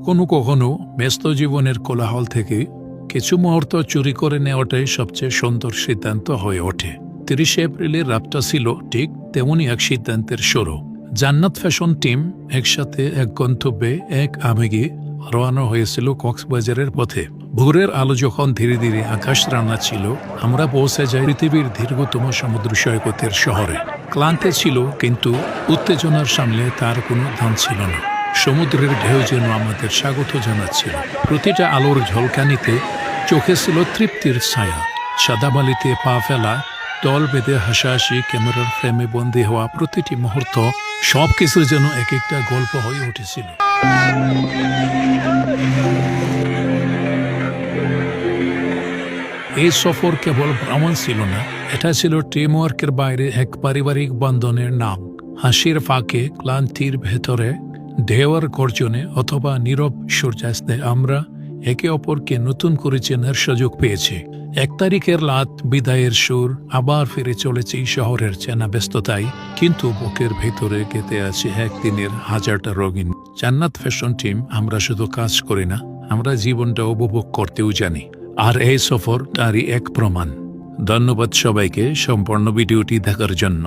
কখনো কখনো ব্যস্ত জীবনের কোলাহল থেকে কিছু মুহূর্ত চুরি করে নেওয়াটাই সবচেয়ে সুন্দর সিদ্ধান্ত হয়ে ওঠে। 30 এপ্রিলের রাতটা ছিল ঠিক তেমনই এক সিদ্ধান্তের শুরু। জান্নাত ফ্যাশন টিম একসাথে এক গন্তব্যে এক আবেগে রওনা হয়েছিল কক্সবাজারের পথে। ভোরের আলো যখন ধীরে ধীরে আকাশ রাঙা ছিল, আমরা পৌঁছে যাই পৃথিবীর দীর্ঘতম সমুদ্র সৈকতের শহরে। ক্লান্তি ছিল, কিন্তু উত্তেজনার সামনে তার কোনো দাম ছিল না। সমুদ্রের ঢেউ যেন আমাদের স্বাগত জানাচ্ছিল। প্রতিটা আলোর ঝলকানিতে চোখে ছিল তৃপ্তির ছায়া। সাদা বালিতে পা ফেলা, দল বেঁধে হাসাহাসি, ক্যামেরার ফ্রেমে বন্দী হওয়া প্রতিটি মুহূর্ত সবকিছু যেন এক একটা গল্প হয়ে উঠেছিল। এই সফর কেবল ভ্রমণ ছিল না, এটা ছিল টিমওয়ার্কের বাইরে এক পারিবারিক বন্ধনের নাম। হাসির ফাঁকে, ক্লান্তির ভেতরে, ঢেউয়ের গর্জনে অথবা নীরব সূর্যাস্তে আমরা একে অপরকে নতুন করে চেনার সুযোগ পেয়েছি। 1 তারিখের রাত, বিদায়ের সুর, আবার ফিরে চলেছি শহরের চেনা ব্যস্ততায়, কিন্তু বুকের ভেতরে গেঁথে আছে একদিনের হাজারটা রঙিন। জান্নাত ফ্যাশন টিম, আমরা শুধু কাজ করি না, আমরা জীবনটা উপভোগ করতেও জানি। আর এই সফর তারই এক প্রমাণ। ধন্যবাদ সবাইকে সম্পূর্ণ ভিডিওটি দেখার জন্য।